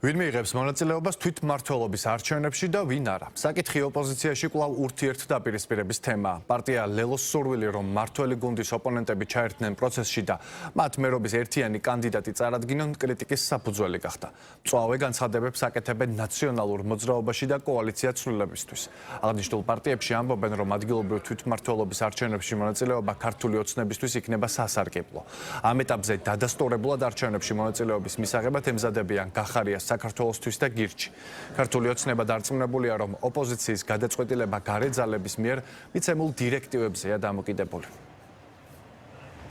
ვინ მიიღებს მონაწილეობას თვითმმართველობის არჩევნებში და ვინ არა? საკითხი ოპოზიციაში კვლავ ურთიერთდაპირისპირების თემაა. პარტია ლელოს სურვილი, რომ მმართველი გუნდის ოპონენტები ჩაერთნენ პროცესში და მათ მერობის ერთიანი კანდიდატი წარადგინონ, კრიტიკის საფუძველი გახდა. მწვავე განცხადებებს აკეთებენ ნაციონალურ მოძრაობაში და კოალიცია ცვლილებისთვის. აღნიშნულ პარტიებში ამბობენ, რომ ადგილობრივ თვითმმართველობის არჩევნებში მონაწილეობა ქართული ოცნებისთვის იქნება სასარგებლო. ამ ეტაპზე დადასტურებულად არჩევნებში მონაწილეობის მისაღებად ემზადებიან გახარია საქართველოსთვის და გირჩი. ქართული ოცნება დარწმუნებულია, რომ ოპოზიციის გადაწყვეტილება გარე ძალების მიერ მიცემულ დირექტივებზეა დამოკიდებული.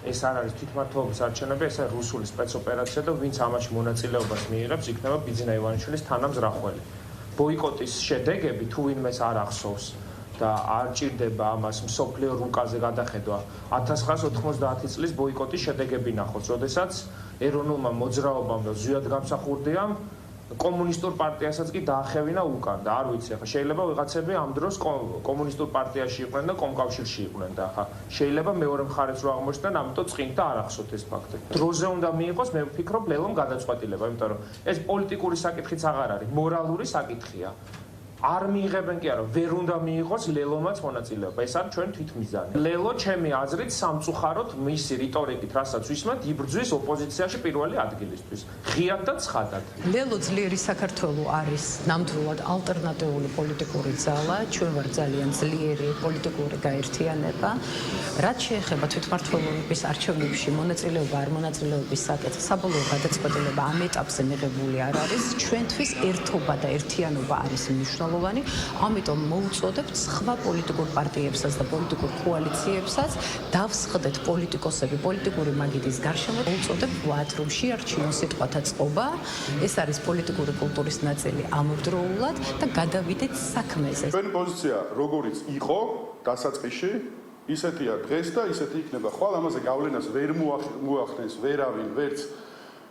ეს არ არის თვითმმართველობის არჩევნები, ეს არის რუსული სპეცოპერაცია და ვინც ამაში მონაწილეობას მიიღებს, იქნება ბიძინა ივანიშვილის თანამზრახველი. ბოიკოტის შედეგები თუ ვინმეს არ ახსოვს და არ ჭირდება ამას მსოფლიო რუკაზე გადახედვა. 1990 წლის ბოიკოტის შედეგები ნახოთ, როდესაც ეროვნულმა მოძრაობამ და ზვიად გამსახურდიამ კომუნისტურ პარტიასაც კი დაახევინა უკან და არ ვიცი, ახლა შეიძლება ვიღაცები ამ დროს კომუნისტურ პარტიაში იყვნენ და კომკავშირში იყვნენ და ახლა შეიძლება მეორე მხარეც რო აღმოჩნდნენ, ამიტომ წინ და არ ახსოვთ ეს ფაქტი. დროზე უნდა მიიღოს, მე ვფიქრობ, ლელომ გადაწყვეტილება, იმიტომ რომ ეს პოლიტიკური საკითხიც აღარ არის, მორალური საკითხია. არ მიიღებენ კი არა, ვერ უნდა მიიღოს ლელომაც მონაწილეობა. ეს არის ჩვენ თვითმიზანი. ლელო ჩემი აზრით სამწუხაროდ მისი რიტორიკით, რასაც ვისმენთ, იბრძვის ოპოზიციაში პირველი ადგილისთვის. ღიად და ცხადად. ლელო ძლიერი საქართველო არის ნამდვილად ალტერნატიული პოლიტიკური ძალა, ჩვენ ვარ ძალიან ძლიერი პოლიტიკური გაერთიანება. რაც შეეხება თვითმმართველობის არჩევნებში მონაწილეობა არ მონაწილეობის საკითხს, საბოლოო გადაწყვეტილება ამ ეტაპზე მიღებული არ არის. ჩვენთვის ერთობა და ერთიანობა არის მნიშვნელოვანი. ამიტომ მოუწოდებთ სხვა პოლიტიკურ პარტიებსაც და პოლიტიკურ კოალიციებსაც დავსხდეთ პოლიტიკოსები პოლიტიკური მაგიდის გარშემო. მოუწოდებთ ვათ, რომ შეარჩიონ სიტყვათა წყობა, ეს არის პოლიტიკური კულტურის ნაწილი ამავდროულად და გადავიდეთ საქმეზე. ჩვენი პოზიცია როგორიც იყო დასაწყისში, ისეთია დღეს და ისეთი იქნება. ხვალ ამაზე გავლენას ვერ მოახდენს ვერავინ, ვერც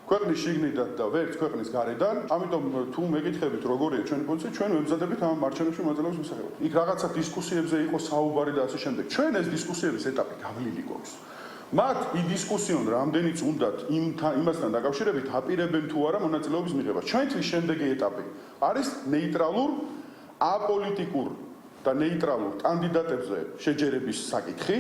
ქვეყნის შიგნიდან და ვერც ქვეყნის გარედან. ამიტომ თუ მეკითხებით როგორია ჩვენი პოზიცია, ჩვენ ვემზადებით ამ არჩევნებში მონაწილეობის მისაღებად. იქ რაღაცა დისკუსიებზე იყო საუბარი და ასე შემდეგ. ჩვენ ეს დისკუსიების ეტაპი გავლილი გვაქვს. მათ იდისკუსიონ რამდენიც უნდათ იმასთან დაკავშირებით აპირებენ თუ არა მონაწილეობის მიღება. ჩვენთვის შემდეგი ეტაპი არის ნეიტრალურ, აპოლიტიკურ და ნეიტრალურ კანდიდატებზე შეჯერების საკითხი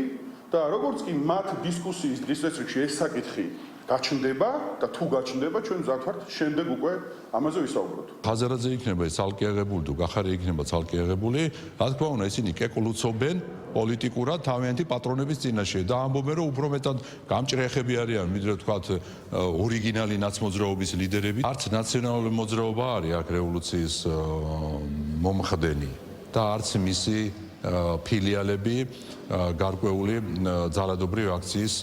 და როგორც კი მათ დისკუსიის დღის წესრიგში ეს საკითხი გაჩნდება და თუ გაჩნდება, ჩვენ მზად ვართ შემდეგ უკვე ამაზე ვისაუბროთ. ხაზარაძე იქნება ცალკე აღებული თუ გახარი იქნება ცალკე აღებული, რა თქმა უნდა, ისინი კეკულუცობენ პოლიტიკურად თავიანთი პატრონების წინაშე და ამბობენ, რომ უფრო მეტად გამჭრეხები არიან, ვიდრე ვთქვათ, ორიგინალი ნაცმოძრაობის ლიდერები. არც ნაციონალური მოძრაობა არის აქ რევოლუციის მომხდენი და არც მისი ფილიალები გარკვეული ძალადობრივი აქციის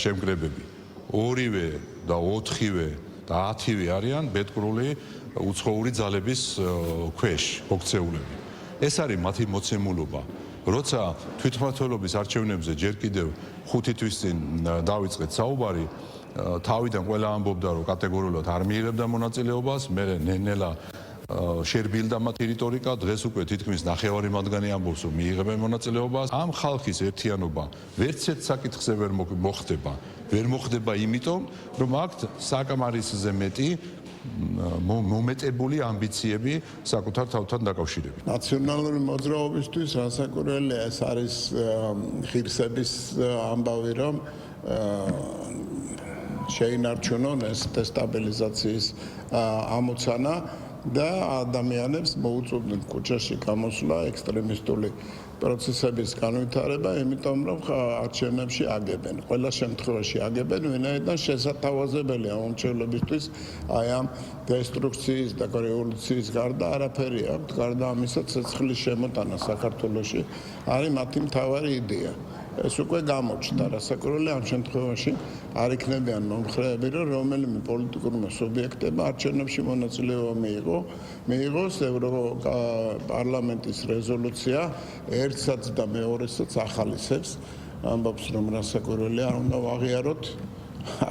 შემკრებები. ორივე და 4-ვე და 10-ვე არიან ბედკრული უცხოური ძალების ქვეშ მოქცეულები. ეს არის მათი მოცემულობა. როცა თვითმმართველობის არჩევნებზე ჯერ კიდევ 5 თვის წინ დავიწყეთ საუბარი, თავიდან ყველა ამბობდა, რომ კატეგორიულად არ მიიღებდა მონაწილეობას, მე ნელა შერბილდა მათი რიტორიკა, დღეს უკვე თითქმის ნახევარი მათგანი ამბობს, რომ მიიღებენ მონაწილეობას. ამ ხალხის ერთიანობა ვერც ერთ საკითხზე ვერ მოხდება. ვერ მოხდება იმიტომ, რომ აქვთ საკმარისზე მეტი მომეტებული ამბიციები საკუთარ თავთან დაკავშირებით. ნაციონალური მოძრაობისთვის განსაკუთრებელია ეს არის ღირსების ამბავი, რომ შეინარჩუნონ ეს დესტაბილიზაციის ამოცანა და ადამიანებს მოუწოდნენ ქუჩაში გამოსვლა ექსტრემისტული პროცესების განვითარება, იმიტომ რომ არჩევნებში აგებენ. ყველა შემთხვევაში აგებენ, ვინაიდან შესათავაზებელია მომრჩევლებისთვის აი ამ დესტრუქციის და რევოლუციის გარდა არაფერი აქვს. გარდა ამისა, ცეცხლის შემოტანა საქართველოში არის მათი მთავარი იდეა. ეს უკვე გამოჩნდა, რასაკვირველია ამ შემთხვევაში არ იქნებიან მომხრეები, რომ რომელიმე პოლიტიკურმა სუბიექტებმა არჩევნებში მონაწილეობა მიიღოს ევროპარლამენტის რეზოლუცია ერთსაც და მეორესაც ახალისებს. ამბობს, რომ რასაკვირველია არ უნდა ვაღიაროთ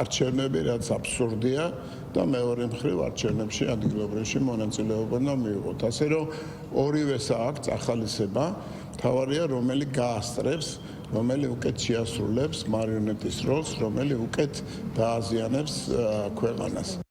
არჩევნები, რაც აბსურდია და მეორე მხრივ არჩევნებში ადგილობრივში მონაწილეობა უნდა მიიღოთ. ასე რომ ორივეს აქვს ახალისება, თავარია რომელი გაასწრებს, რომელი უკეთ შეასრულებს მარიონეტის როლს, რომელი უკეთ დააზიანებს ქვეყანას.